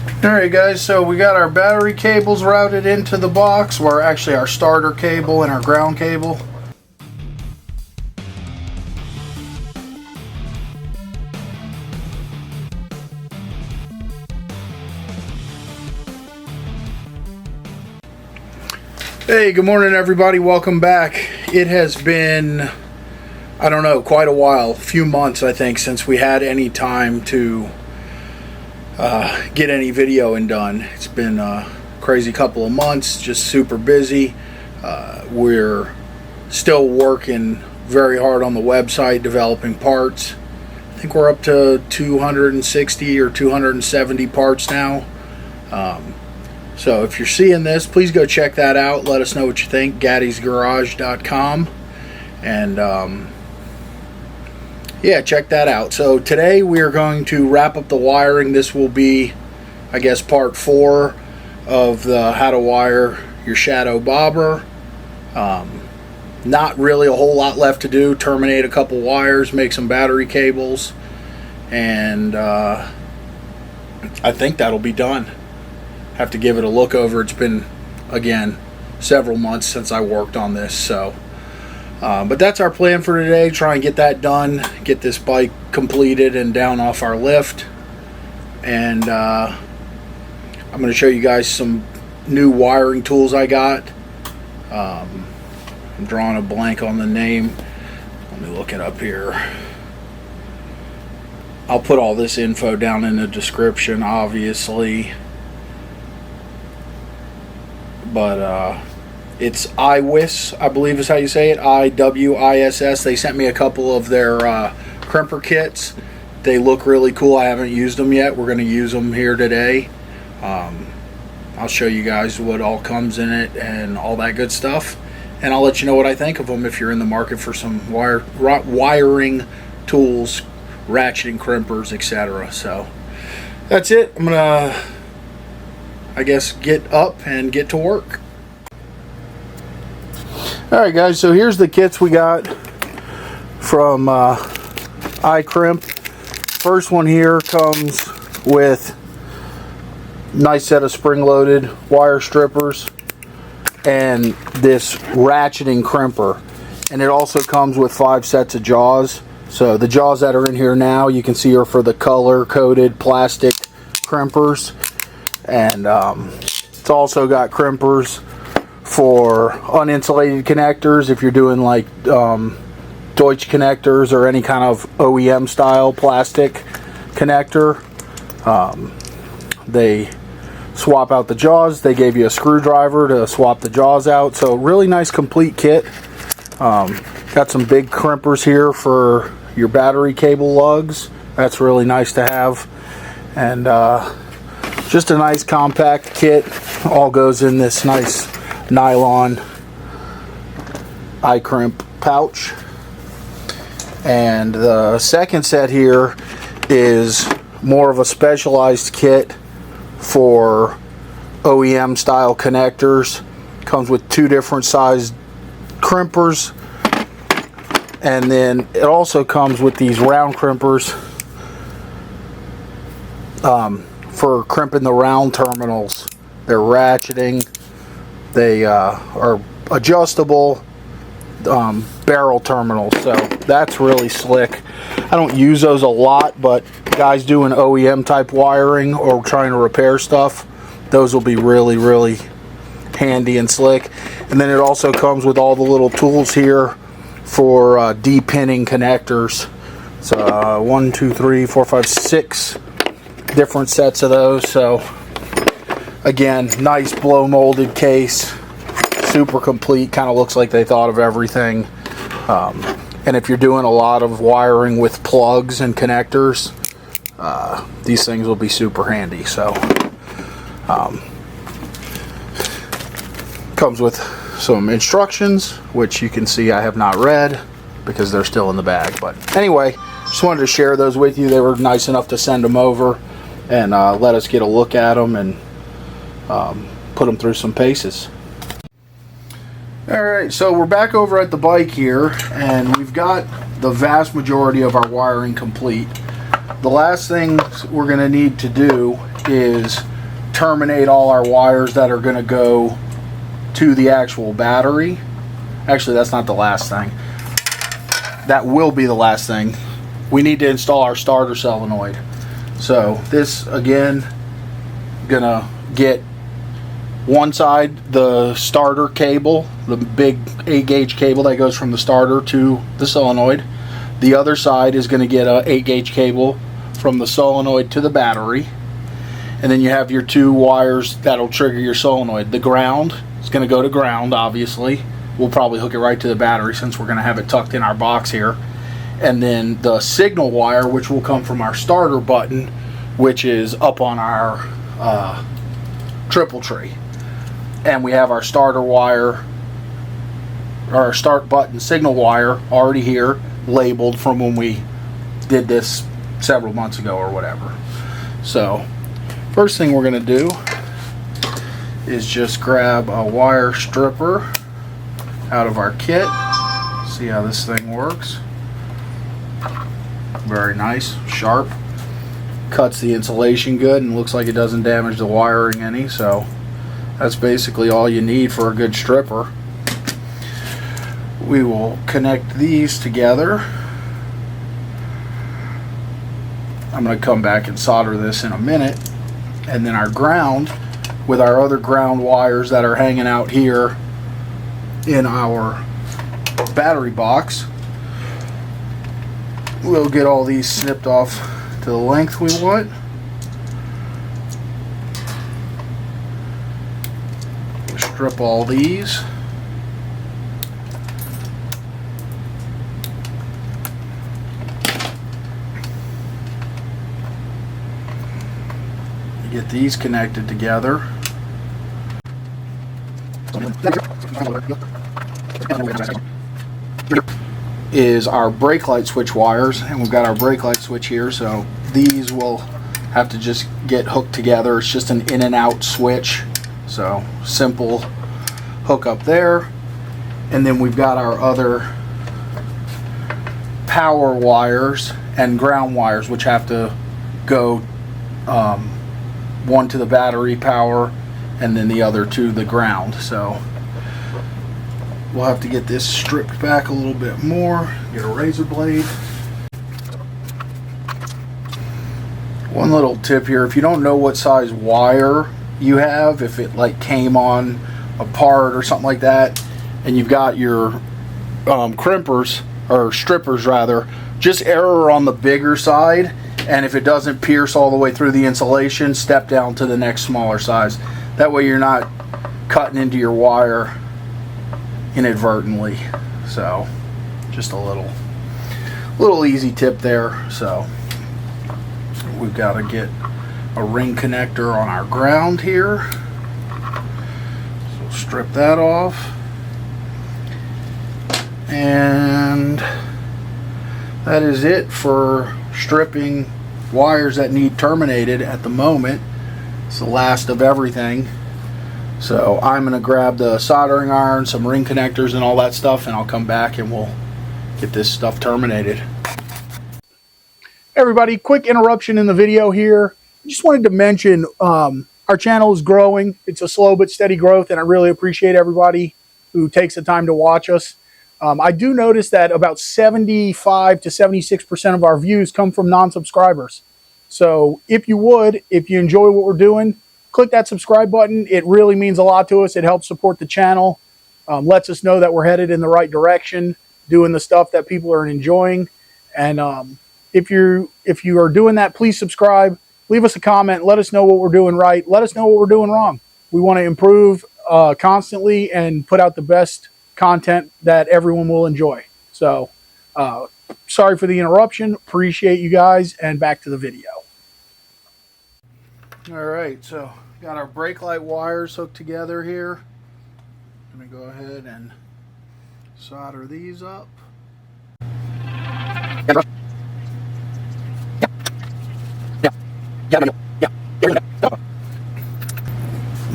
Alright guys, so we got our battery cables routed into the box, or actually our starter cable and our ground cable. Hey, good morning everybody, welcome back. It has been, I don't know, quite a while, a few months I think, since we had any time to get any videoing done. It's been a crazy couple of months, just super busy. We're still working very hard on the website, developing parts. I think we're up to 260 or 270 parts now. So if you're seeing this, please go check that out. Let us know what you think. GattisGarage.com. And yeah, check that out. So today we are going to wrap up the wiring. This will be, I guess, part 4 of the how to wire your shadow bobber. Not really a whole lot left to do. Terminate a couple wires, make some battery cables, and I think that'll be done. Have to give it a look over. It's been, again, several months since I worked on this, so but that's our plan for today. Try and get that done, get this bike completed and down off our lift. And I'm going to show you guys some new wiring tools I got. I'm drawing a blank on the name. Let me look it up here. I'll put all this info down in the description, obviously. But it's IWISS, I believe is how you say it, IWISS. They sent me a couple of their crimper kits. They look really cool. I haven't used them yet. We're going to use them here today. I'll show you guys what all comes in it and all that good stuff. And I'll let you know what I think of them if you're in the market for some wiring tools, ratcheting crimpers, etc. So that's it. I'm going to, I guess, get up and get to work. Alright guys, so here's the kits we got from iCrimp. First one here comes with a nice set of spring-loaded wire strippers and this ratcheting crimper. And it also comes with 5 sets of jaws. So the jaws that are in here now, you can see, are for the color-coded plastic crimpers. And it's also got crimpers for uninsulated connectors if you're doing like Deutsch connectors or any kind of OEM style plastic connector. They swap out the jaws. They gave you a screwdriver to swap the jaws out. So really nice complete kit. Got some big crimpers here for your battery cable lugs. That's really nice to have. And just a nice compact kit. All goes in this nice nylon iCrimp pouch. And the second set here is more of a specialized kit for OEM style connectors. Comes with 2 different sized crimpers, and then it also comes with these round crimpers for crimping the round terminals. They're ratcheting. They are adjustable barrel terminals, so that's really slick. I don't use those a lot, but guys doing OEM type wiring or trying to repair stuff, those will be really, really handy and slick. And then it also comes with all the little tools here for de-pinning connectors. So 1, 2, 3, 4, 5, 6 different sets of those. So again, nice blow molded case, super complete, kind of looks like they thought of everything. And if you're doing a lot of wiring with plugs and connectors, these things will be super handy. So comes with some instructions, which you can see I have not read because they're still in the bag. But anyway, just wanted to share those with you. They were nice enough to send them over and let us get a look at them and put them through some paces. Alright, so we're back over at the bike here, and we've got the vast majority of our wiring complete. The last thing we're going to need to do is terminate all our wires that are going to go to the actual battery. Actually, that's not the last thing. That will be the last thing. We need to install our starter solenoid. So this, again, gonna get one side the starter cable, the big 8-gauge cable that goes from the starter to the solenoid. The other side is going to get a 8-gauge cable from the solenoid to the battery. And then you have your 2 wires that'll trigger your solenoid. The ground is going to go to ground, obviously. We'll probably hook it right to the battery since we're going to have it tucked in our box here. And then the signal wire, which will come from our starter button, which is up on our triple tree. And we have our starter wire, our start button signal wire already here, labeled from when we did this several months ago or whatever. So first thing we're going to do is just grab a wire stripper out of our kit. See how this thing works. Very nice, sharp, cuts the insulation good, and looks like it doesn't damage the wiring any. So that's basically all you need for a good stripper. We will connect these together. I'm going to come back and solder this in a minute. And then our ground, with our other ground wires that are hanging out here in our battery box, we'll get all these snipped off to the length we want. Strip all these. Get these connected together. Is our brake light switch wires, and we've got our brake light switch here, so these will have to just get hooked together. It's just an in and out switch, so simple hook up there. And then we've got our other power wires and ground wires, which have to go one to the battery power and then the other to the ground. So we'll have to get this stripped back a little bit more, get a razor blade. One little tip here, if you don't know what size wire you have, if it like came on a part or something like that, and you've got your crimpers, or strippers rather, just err on the bigger side, and if it doesn't pierce all the way through the insulation, step down to the next smaller size. That way you're not cutting into your wire inadvertently. So just a little easy tip there. So we've got to get a ring connector on our ground here. So strip that off. And that is it for stripping wires that need terminated at the moment. It's the last of everything. So I'm going to grab the soldering iron, some ring connectors and all that stuff, and I'll come back and we'll get this stuff terminated. Everybody, quick interruption in the video here. Just wanted to mention our channel is growing. It's a slow but steady growth, and I really appreciate everybody who takes the time to watch us. I do notice that about 75 to 76% of our views come from non-subscribers. So if you enjoy what we're doing, click that subscribe button. It really means a lot to us. It helps support the channel, lets us know that we're headed in the right direction, doing the stuff that people are enjoying. And if you are doing that, please subscribe. Leave us a comment. Let us know what we're doing right. Let us know what we're doing wrong. We want to improve constantly and put out the best content that everyone will enjoy. So sorry for the interruption. Appreciate you guys, and back to the video. All right, so got our brake light wires hooked together here. I'm gonna go ahead and solder these up.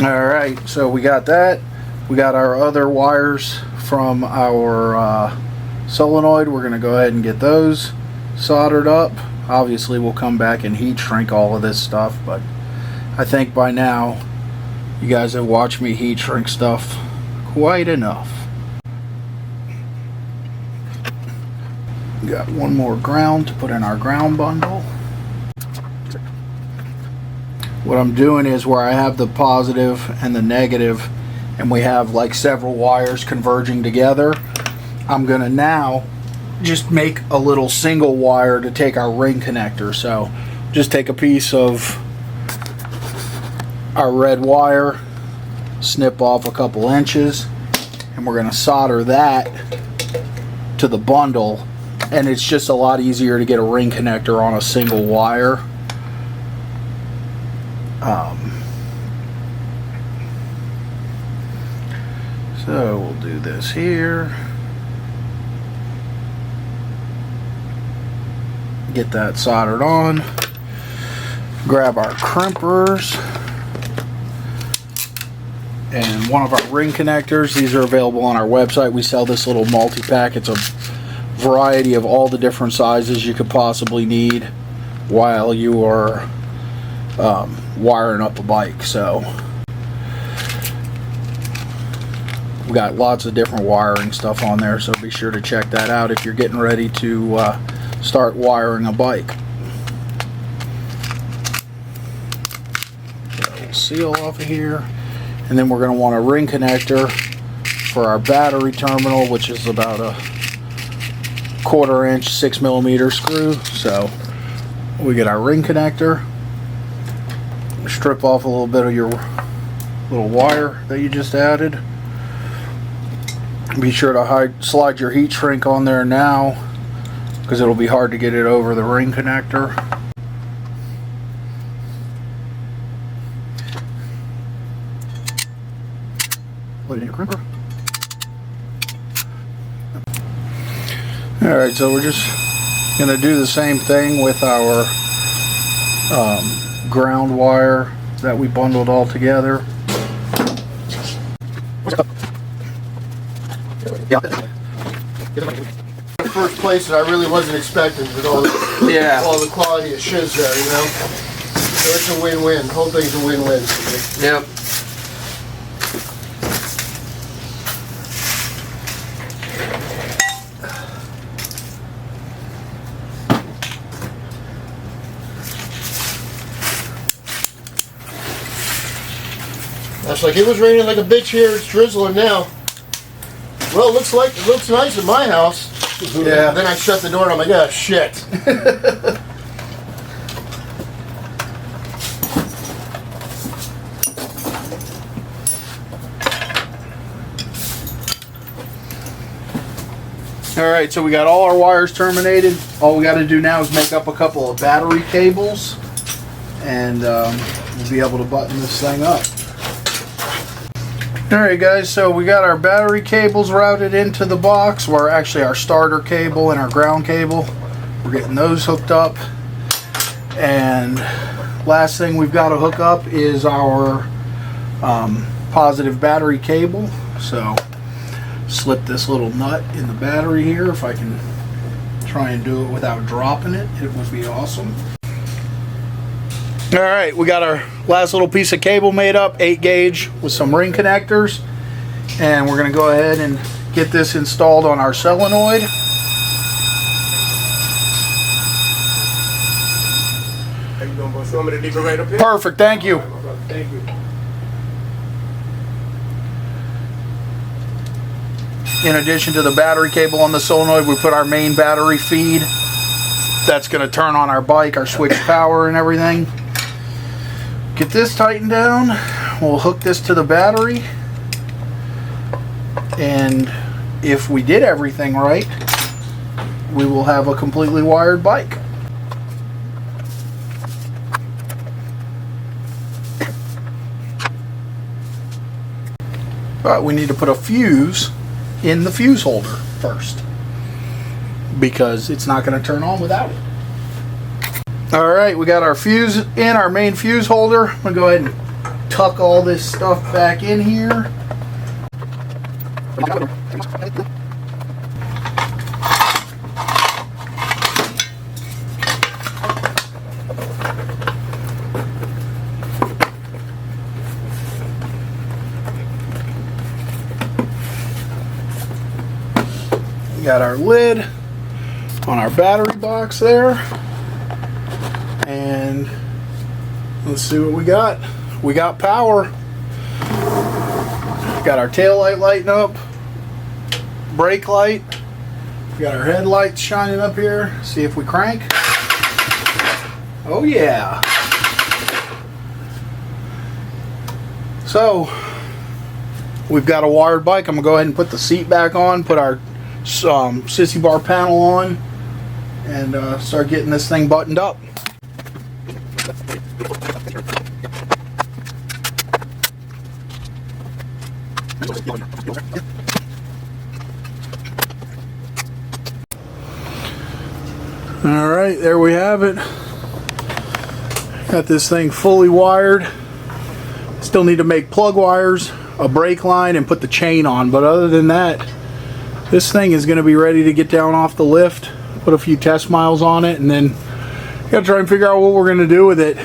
All right, so we got that. We got our other wires from our solenoid. We're going to go ahead and get those soldered up. Obviously, we'll come back and heat shrink all of this stuff, but I think by now you guys have watched me heat shrink stuff quite enough. Got one more ground to put in our ground bundle. What I'm doing is where I have the positive and the negative and we have like several wires converging together, I'm gonna now just make a little single wire to take our ring connector. So just take a piece of our red wire, snip off a couple inches, and we're gonna solder that to the bundle. And it's just a lot easier to get a ring connector on a single wire. So we'll do this here. Get that soldered on. Grab our crimpers and one of our ring connectors. These are available on our website. We sell this little multi-pack. It's a variety of all the different sizes you could possibly need while you are wiring up a bike. So we got lots of different wiring stuff on there, so be sure to check that out if you're getting ready to start wiring a bike. So we'll seal off of here, and then we're going to want a ring connector for our battery terminal, which is about a 1/4 inch 6mm screw. So we get our ring connector, strip off a little bit of your little wire that you just added. Be sure to slide your heat shrink on there now, because it'll be hard to get it over the ring connector. Put it in your crimper. Alright, so we're just going to do the same thing with our ground wire that we bundled all together. Yeah. The first place that I really wasn't expecting with all the, all the quality of shiz there, you know? So it's a win-win. The whole thing's a win-win for me. Yep. That's like, it was raining like a bitch here, it's drizzling now. Well, it looks nice in my house. Yeah. Then I shut the door and I'm like, oh shit. Alright, so we got all our wires terminated. All we got to do now is make up a couple of battery cables, and we'll be able to button this thing up. Alright guys, so we got our battery cables routed into the box, or actually our starter cable and our ground cable. We're getting those hooked up. And last thing we've got to hook up is our positive battery cable. So slip this little nut in the battery here. If I can try and do it without dropping it, it would be awesome. Alright, we got our last little piece of cable made up, 8 gauge with some ring connectors, and we're going to go ahead and get this installed on our solenoid. How you doing, boss? You want me to leave it right up here? Perfect, thank you. Thank you. In addition to the battery cable on the solenoid, we put our main battery feed. That's going to turn on our bike, our switch power and everything. Get this tightened down. We'll hook this to the battery. And if we did everything right, we will have a completely wired bike. But we need to put a fuse in the fuse holder first, because it's not going to turn on without it. Alright, we got our fuse in, our main fuse holder. I'm going to go ahead and tuck all this stuff back in here. got our lid on our battery box there. And let's see what we got. We got power. Got our tail light lighting up. Brake light. We got our headlights shining up here. See if we crank. Oh yeah. So we've got a wired bike. I'm gonna go ahead and put the seat back on, put our sissy bar panel on, and start getting this thing buttoned up. Alright, there we have it. Got this thing fully wired. Still need to make plug wires, a brake line, and put the chain on, but other than that, this thing is going to be ready to get down off the lift, put a few test miles on it, and then got to try and figure out what we're going to do with it.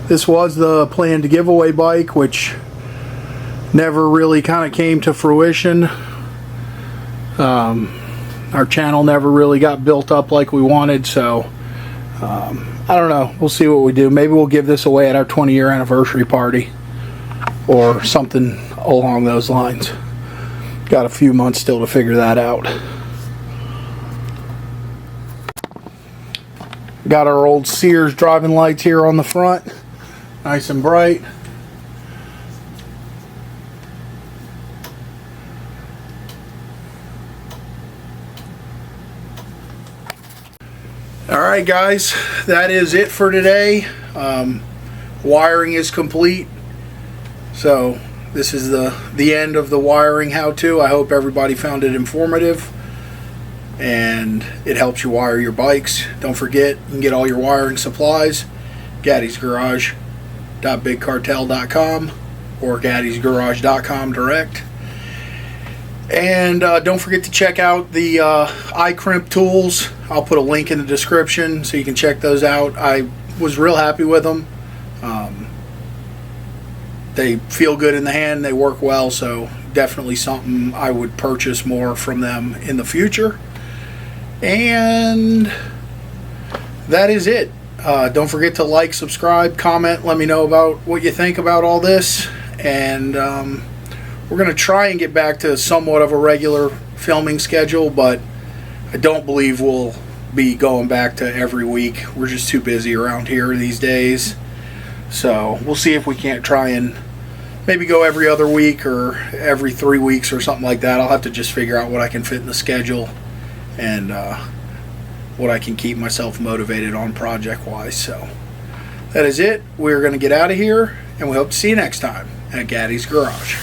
This was the planned giveaway bike, which never really kind of came to fruition. Our channel never really got built up like we wanted, so I don't know. We'll see what we do. Maybe we'll give this away at our 20-year anniversary party or something along those lines. Got a few months still to figure that out. Got our old Sears driving lights here on the front, nice and bright. Alright guys, that is it for today. Wiring is complete. So this is the end of the wiring how-to. I hope everybody found it informative and it helps you wire your bikes. Don't forget, you can get all your wiring supplies gattisgarage.bigcartel.com or gattisgarage.com direct. And don't forget to check out the iCrimp tools. I'll put a link in the description so you can check those out. I was real happy with them. They feel good in the hand, they work well, so definitely something I would purchase more from them in the future. And that is it. Don't forget to like, subscribe, comment, let me know about what you think about all this. And we're going to try and get back to somewhat of a regular filming schedule, but I don't believe we'll be going back to every week. We're just too busy around here these days. So we'll see if we can't try and maybe go every other week or every 3 weeks or something like that. I'll have to just figure out what I can fit in the schedule and what I can keep myself motivated on project-wise. So that is it. We're going to get out of here, and we hope to see you next time at Gattis Garage.